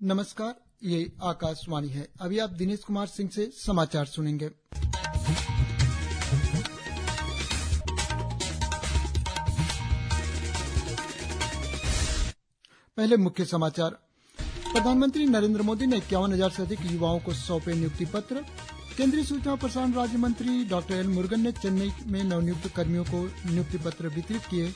नमस्कार, ये आकाशवाणी है। अभी आप दिनेश कुमार सिंह से समाचार सुनेंगे। पहले मुख्य समाचार। प्रधानमंत्री नरेंद्र मोदी ने 51,000 से अधिक युवाओं को सौंपे नियुक्ति पत्र। केंद्रीय सूचना और प्रसारण राज्य मंत्री डॉक्टर एल मुरुगन ने चेन्नई में नवनियुक्त कर्मियों को नियुक्ति पत्र वितरित किए।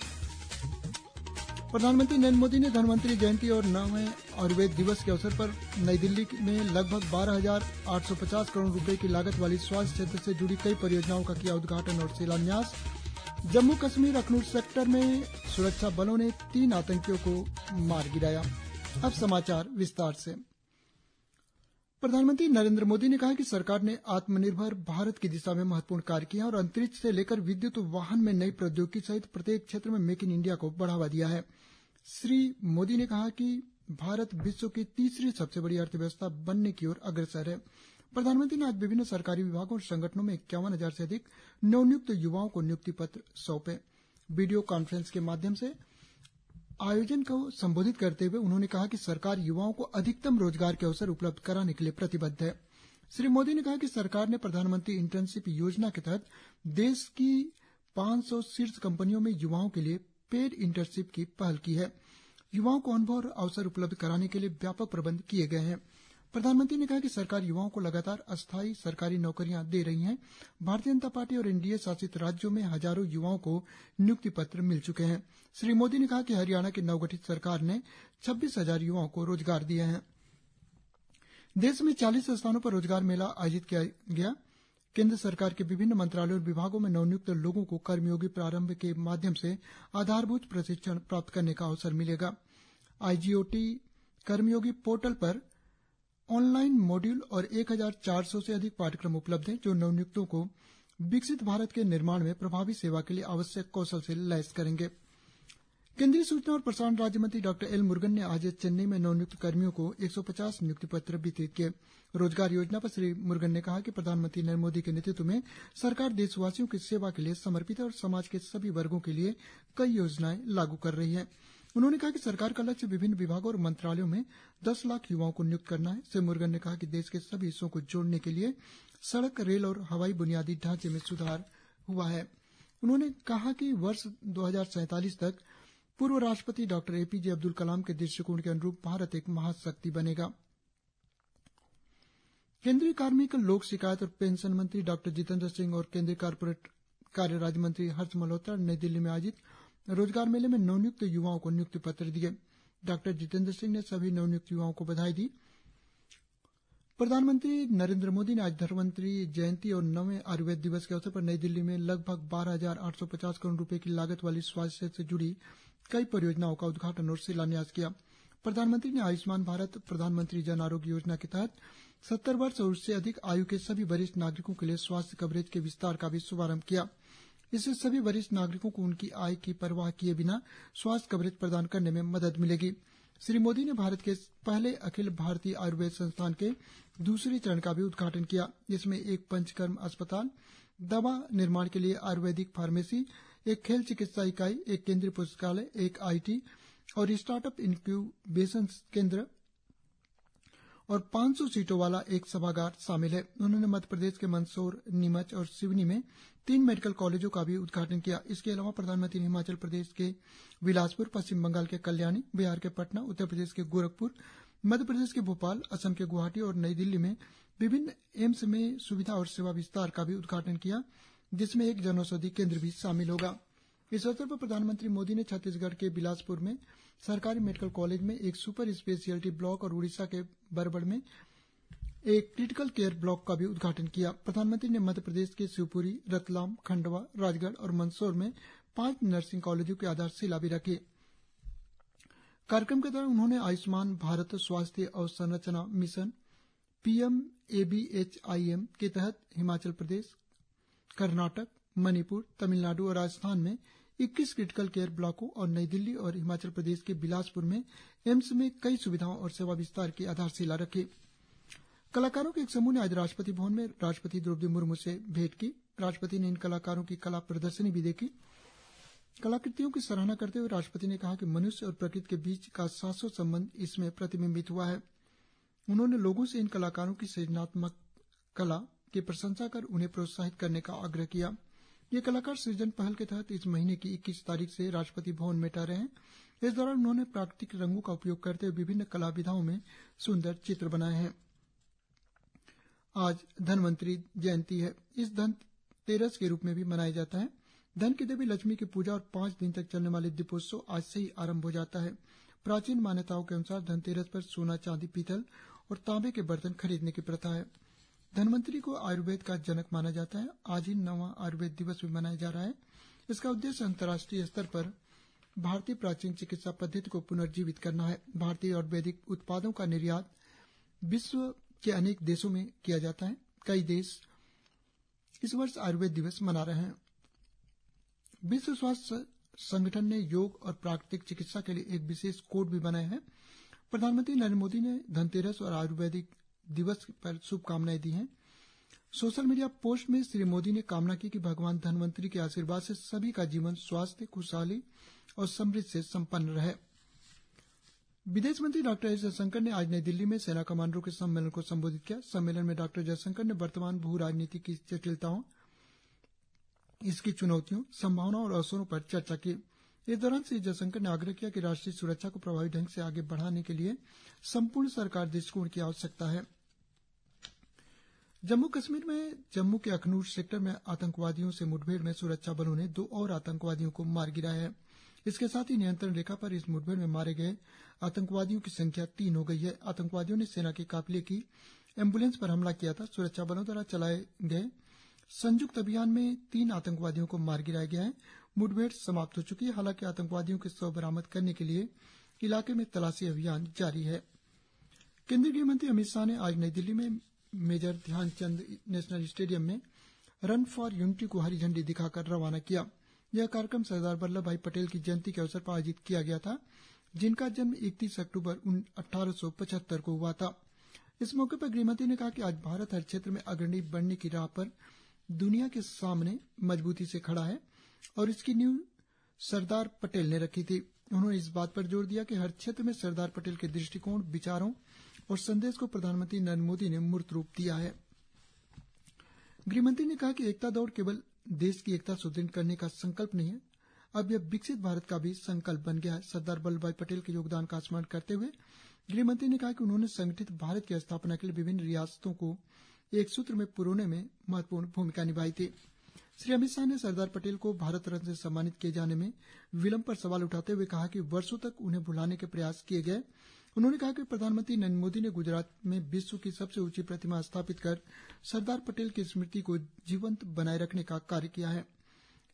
प्रधानमंत्री नरेंद्र मोदी ने धन्वंतरि जयंती और 9वें आयुर्वेद दिवस के अवसर पर नई दिल्ली में लगभग 12,850 करोड़ रुपए की लागत वाली स्वास्थ्य क्षेत्र से जुड़ी कई परियोजनाओं का किया उद्घाटन और शिलान्यास। जम्मू कश्मीर अखनूर सेक्टर में सुरक्षा बलों ने 3 आतंकियों को मार गिराया। अब समाचार विस्तार से। प्रधानमंत्री नरेंद्र मोदी ने कहा कि सरकार ने आत्मनिर्भर भारत की दिशा में महत्वपूर्ण कार्य किया और अंतरिक्ष से लेकर विद्युत वाहन में नई प्रौद्योगिकी सहित प्रत्येक क्षेत्र में मेक इन इंडिया को बढ़ावा दिया है। श्री मोदी ने कहा कि भारत विश्व की तीसरी सबसे बड़ी अर्थव्यवस्था बनने की ओर अग्रसर है। प्रधानमंत्री ने आज विभिन्न सरकारी विभागों और संगठनों में 51,000 से अधिक नवनियुक्त युवाओं को नियुक्ति पत्र सौंपे। वीडियो कॉन्फ्रेंस के माध्यम से आयोजन को संबोधित करते हुए उन्होंने कहा कि सरकार युवाओं को अधिकतम रोजगार के अवसर उपलब्ध कराने के लिए प्रतिबद्ध है। श्री मोदी ने कहा कि सरकार ने प्रधानमंत्री इंटर्नशिप योजना के तहत देश की 500 शीर्ष कंपनियों में युवाओं के लिए पेड इंटर्नशिप की पहल की है। युवाओं को अनुभव और अवसर उपलब्ध कराने के लिए व्यापक प्रबंध किए गए हैं। प्रधानमंत्री ने कहा कि सरकार युवाओं को लगातार अस्थायी सरकारी नौकरियां दे रही है। भारतीय जनता पार्टी और एनडीए शासित राज्यों में हजारों युवाओं को नियुक्ति पत्र मिल चुके हैं। श्री मोदी ने कहा कि हरियाणा की नवगठित सरकार ने 26,000 युवाओं को रोजगार दिए हैं। देश में 40 स्थानों पर रोजगार मेला आयोजित किया गया। केंद्र सरकार के विभिन्न मंत्रालयों और विभागों में नवनियुक्त लोगों को कर्मयोगी प्रारंभ के माध्यम से आधारभूत प्रशिक्षण प्राप्त करने का अवसर मिलेगा। आईजीओटी कर्मयोगी पोर्टल पर ऑनलाइन मॉड्यूल और 1,400 से अधिक पाठ्यक्रम उपलब्ध हैं जो नवनियुक्तों को विकसित भारत के निर्माण में प्रभावी सेवा के लिए आवश्यक कौशल से लैस करेंगे। केंद्रीय सूचना और प्रसारण राज्य मंत्री डॉक्टर एल मुरुगन ने आज चेन्नई में नवनियुक्त कर्मियों को 150 नियुक्ति पत्र वितरित किए। रोजगार योजना पर श्री मुरुगन ने कहा कि प्रधानमंत्री नरेंद्र मोदी के नेतृत्व में सरकार देशवासियों की सेवा के लिए समर्पित है और समाज के सभी वर्गों के लिए कई योजनाएं लागू कर रही है। उन्होंने कहा कि सरकार का लक्ष्य विभिन्न विभागों और मंत्रालयों में 10 लाख युवाओं को नियुक्त करना है। श्री मुरुगन ने कहा कि देश के सभी हिस्सों को जोड़ने के लिए सड़क, रेल और हवाई बुनियादी ढांचे में सुधार हुआ है। उन्होंने कहा कि वर्ष 2047 तक पूर्व राष्ट्रपति डॉक्टर एपीजे अब्दुल कलाम के दृष्टिकोण के अनुरूप भारत एक महाशक्ति बनेगा। केंद्रीय कार्मिक, लोक शिकायत और पेंशन मंत्री डॉक्टर जितेंद्र सिंह और केंद्रीय कॉर्पोरेट कार्य राज्य मंत्री हर्ष मल्होत्रा ने नई दिल्ली में आयोजित रोजगार मेले में नवनियुक्त युवाओं को नियुक्ति पत्र दिए। डॉक्टर जितेंद्र सिंह ने सभी नवनियुक्त युवाओं को बधाई दी। प्रधानमंत्री नरेंद्र मोदी ने आज धन्वंतरि जयंती और 9वें आयुर्वेद दिवस के अवसर पर नई दिल्ली में लगभग 12,850 करोड़ रुपए की लागत वाली स्वास्थ्य क्षेत्र से जुड़ी कई परियोजनाओं का उद्घाटन और शिलान्यास किया। प्रधानमंत्री ने आयुष्मान भारत प्रधानमंत्री जन आरोग्य योजना के तहत 70 वर्ष और उससे अधिक आयु के सभी वरिष्ठ नागरिकों के लिए स्वास्थ्य कवरेज के विस्तार का भी शुभारंभ किया। इससे सभी वरिष्ठ नागरिकों को उनकी आय की परवाह किए बिना स्वास्थ्य कवरेज प्रदान करने में मदद मिलेगी। श्री मोदी ने भारत के पहले अखिल भारतीय आयुर्वेद संस्थान के दूसरे चरण का भी उद्घाटन किया। इसमें एक पंचकर्म अस्पताल, दवा निर्माण के लिए आयुर्वेदिक फार्मेसी, एक खेल चिकित्सा इकाई, एक केंद्रीय पुस्तकालय, एक आईटी और स्टार्टअप इनक्यूबेशन केंद्र और 500 सीटों वाला एक सभागार शामिल है। उन्होंने मध्य प्रदेश के मंदसौर, नीमच और सिवनी में 3 मेडिकल कॉलेजों का भी उद्घाटन किया। इसके अलावा प्रधानमंत्री ने हिमाचल प्रदेश के बिलासपुर, पश्चिम बंगाल के कल्याणी, बिहार के पटना, उत्तर प्रदेश के गोरखपुर, मध्य प्रदेश के भोपाल, असम के गुवाहाटी और नई दिल्ली में विभिन्न एम्स में सुविधा और सेवा विस्तार का भी उद्घाटन किया, जिसमें एक जनौषधि केंद्र भी शामिल होगा। इस अवसर पर प्रधानमंत्री मोदी ने छत्तीसगढ़ के बिलासपुर में सरकारी मेडिकल कॉलेज में एक सुपर स्पेशियलिटी ब्लॉक और उड़ीसा के बरगढ़ में एक क्रिटिकल केयर ब्लॉक का भी उद्घाटन किया। प्रधानमंत्री ने मध्य प्रदेश के शिवपुरी, रतलाम, खंडवा, राजगढ़ और मंदसौर में 5 नर्सिंग कॉलेजों की आधारशिला भी रखी। कार्यक्रम के दौरान उन्होंने आयुष्मान भारत स्वास्थ्य अवसंरचना मिशन PMABHIM के तहत हिमाचल प्रदेश, कर्नाटक, मणिपुर, तमिलनाडु और राजस्थान में 21 क्रिटिकल केयर ब्लॉकों और नई दिल्ली और हिमाचल प्रदेश के बिलासपुर में एम्स में कई सुविधाओं और सेवा विस्तार की आधारशिला रखी। कलाकारों के एक समूह ने आज राष्ट्रपति भवन में राष्ट्रपति द्रौपदी मुर्मू से भेंट की। राष्ट्रपति ने इन कलाकारों की कला प्रदर्शनी भी देखी। कलाकृतियों की सराहना करते हुए राष्ट्रपति ने कहा कि मनुष्य और प्रकृति के बीच का शाश्वत संबंध इसमें प्रतिबिंबित हुआ है। उन्होंने लोगों से इन कलाकारों की सृजनात्मक कला की प्रशंसा कर उन्हें प्रोत्साहित करने का आग्रह किया। ये कलाकार सृजन पहल के तहत इस महीने की 21 तारीख से राष्ट्रपति भवन में ठहरे हैं। इस दौरान उन्होंने प्राकृतिक रंगों का उपयोग करते हुए विभिन्न कला विधाओं में सुंदर चित्र बनाए हैं। आज धनवंतरी जयंती है। इस धनतेरस के रूप में भी मनाया जाता है। धन की देवी लक्ष्मी की पूजा और 5 दिन तक चलने वाले दीपोत्सव आज से ही आरंभ हो जाता है। प्राचीन मान्यताओं के अनुसार धनतेरस पर सोना, चांदी, पीतल और तांबे के बर्तन खरीदने की प्रथा है। धनवंतरी को आयुर्वेद का जनक माना जाता है। आज ही 9वां आयुर्वेद दिवस भी मनाया जा रहा है। इसका उद्देश्य अंतर्राष्ट्रीय स्तर पर भारतीय प्राचीन चिकित्सा पद्धति को पुनर्जीवित करना है। भारतीय आयुर्वेदिक उत्पादों का निर्यात विश्व के अनेक देशों में किया जाता है। कई देश इस वर्ष आयुर्वेद दिवस मना रहे हैं। विश्व स्वास्थ्य संगठन ने योग और प्राकृतिक चिकित्सा के लिए एक विशेष कोड भी बनाया है। प्रधानमंत्री नरेंद्र मोदी ने धनतेरस और आयुर्वेदिक दिवस पर शुभकामनाएं दी हैं। सोशल मीडिया पोस्ट में श्री मोदी ने कामना की कि भगवान धनवंतरी के आशीर्वाद से सभी का जीवन स्वास्थ्य, खुशहाली और समृद्धि से संपन्न रहे। विदेश मंत्री डॉक्टर एस जयशंकर ने आज नई दिल्ली में सेना कमांडरों के सम्मेलन को संबोधित किया। सम्मेलन में डॉक्टर जयशंकर ने वर्तमान भू राजनीति की जटिलताओं, इसकी चुनौतियों, संभावनाओं और अवसरों पर चर्चा की। इस दौरान श्री जयशंकर ने आग्रह किया कि राष्ट्रीय सुरक्षा को प्रभावी ढंग से आगे बढ़ाने के लिए संपूर्ण सरकार दृष्टिकोण की आवश्यकता है। जम्मू कश्मीर में जम्मू के अखनूर सेक्टर में आतंकवादियों से मुठभेड़ में सुरक्षा बलों ने 2 और आतंकवादियों को मार गिराया है। इसके साथ ही नियंत्रण रेखा पर इस मुठभेड़ में मारे गए आतंकवादियों की संख्या 3 हो गई है। आतंकवादियों ने सेना के काफिले की एम्बुलेंस पर हमला किया था। सुरक्षा बलों द्वारा चलाए गए संयुक्त अभियान में 3 आतंकवादियों को मार गिराया गया है। मुठभेड़ समाप्त हो चुकी है। हालांकि आतंकवादियों के शव बरामद करने के लिए इलाके में तलाशी अभियान जारी है। केंद्रीय गृह मंत्री अमित शाह ने आज नई दिल्ली में मेजर ध्यानचंद नेशनल स्टेडियम में रन फॉर यूनिटी को हरी झंडी दिखाकर रवाना किया। यह कार्यक्रम सरदार वल्लभ भाई पटेल की जयंती के अवसर पर आयोजित किया गया था, जिनका जन्म 31 अक्टूबर 1875 को हुआ था। इस मौके पर गृहमंत्री ने कहा कि आज भारत हर क्षेत्र में अग्रणी बनने की राह पर दुनिया के सामने मजबूती से खड़ा है और इसकी नींव सरदार पटेल ने रखी थी। उन्होंने इस बात पर जोर दिया कि हर क्षेत्र में सरदार पटेल के दृष्टिकोण, विचारों और संदेश को प्रधानमंत्री नरेंद्र मोदी ने मूर्त रूप दिया है। गृहमंत्री ने कहा कि एकता दौड़ केवल देश की एकता सुदृढ़ करने का संकल्प नहीं है, अब यह विकसित भारत का भी संकल्प बन गया है। सरदार वल्लभ भाई पटेल के योगदान का स्मरण करते हुए गृहमंत्री ने कहा कि उन्होंने संगठित भारत की स्थापना के लिए विभिन्न रियासतों को एक सूत्र में पिरोने में महत्वपूर्ण भूमिका निभाई थी। श्री अमित शाह ने सरदार पटेल को भारत रत्न से सम्मानित किए जाने में विलंब पर सवाल उठाते हुए कहा कि वर्षों तक उन्हें भुलाने के प्रयास किए गए। उन्होंने कहा कि प्रधानमंत्री नरेंद्र मोदी ने गुजरात में विश्व की सबसे ऊंची प्रतिमा स्थापित कर सरदार पटेल की स्मृति को जीवंत बनाए रखने का कार्य किया है।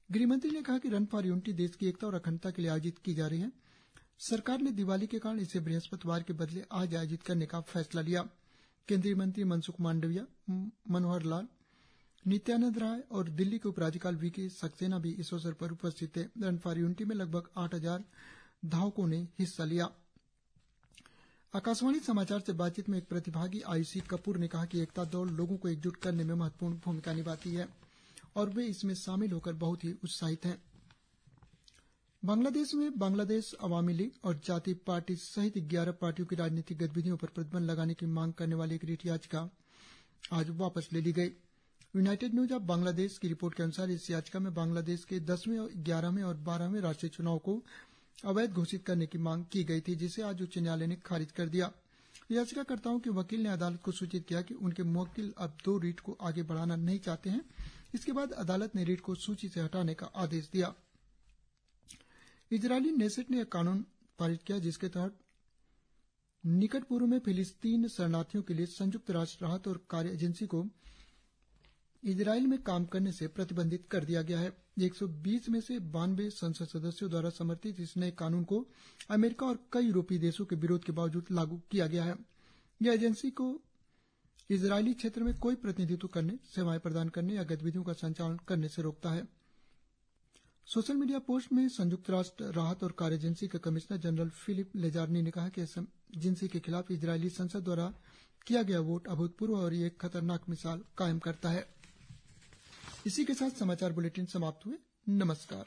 गृहमंत्री ने कहा कि रन फॉर यूनिटी देश की एकता और अखंडता के लिए आयोजित की जा रही है। सरकार ने दिवाली के कारण इसे बृहस्पतिवार के बदले आज आयोजित करने का फैसला लिया। केंद्रीय मंत्री मनसुख मांडविया, मनोहर लाल, नित्यानंद राय और दिल्ली के उपराज्यपाल वीके सक्सेना भी इस अवसर पर उपस्थित थे। रन फॉर यूनिटी में लगभग 8000 धावकों ने हिस्सा लिया। आकाशवाणी समाचार से बातचीत में एक प्रतिभागी आयुषी कपूर ने कहा कि एकता दौड़ लोगों को एकजुट करने में महत्वपूर्ण भूमिका निभाती है और वे इसमें शामिल होकर बहुत ही उत्साहित हैं। बांग्लादेश में बांग्लादेश अवामी लीग और जातीय पार्टी सहित 11 पार्टियों की राजनीतिक गतिविधियों पर प्रतिबंध लगाने की मांग करने वाली एक रिट याचिका आज वापस ले ली गई। यूनाइटेड न्यूज ऑफ बांग्लादेश की रिपोर्ट के अनुसार इस याचिका में बांग्लादेश के 10वें, 11वें और 12वें राष्ट्रीय चुनाव को अवैध घोषित करने की मांग की गई थी, जिसे आज उच्च न्यायालय ने खारिज कर दिया। याचिकाकर्ताओं के वकील ने अदालत को सूचित किया कि उनके मुवक्किल अब 2 रिट को आगे बढ़ाना नहीं चाहते हैं। इसके बाद अदालत ने रिट को सूची से हटाने का आदेश दिया। इजरायली नेसेट ने एक कानून पारित किया जिसके तहत निकट पूर्व में फिलिस्तीन शरणार्थियों के लिए संयुक्त राष्ट्र राहत और कार्य एजेंसी को इजरायल में काम करने से प्रतिबंधित कर दिया गया है। 120 में से 92 संसद सदस्यों द्वारा समर्थित इस नए कानून को अमेरिका और कई यूरोपीय देशों के विरोध के बावजूद लागू किया गया है। यह एजेंसी को इजरायली क्षेत्र में कोई प्रतिनिधित्व करने, सेवाएं प्रदान करने या गतिविधियों का संचालन करने से रोकता है। सोशल मीडिया पोस्ट में संयुक्त राष्ट्र राहत और कार्य एजेंसी के कमिश्नर जनरल फिलिप लेजार्नी ने कहा कि एजेंसी के खिलाफ इजरायली संसद द्वारा किया गया वोट अभूतपूर्व और एक खतरनाक मिसाल कायम करता है। इसी के साथ समाचार बुलेटिन समाप्त हुए। नमस्कार।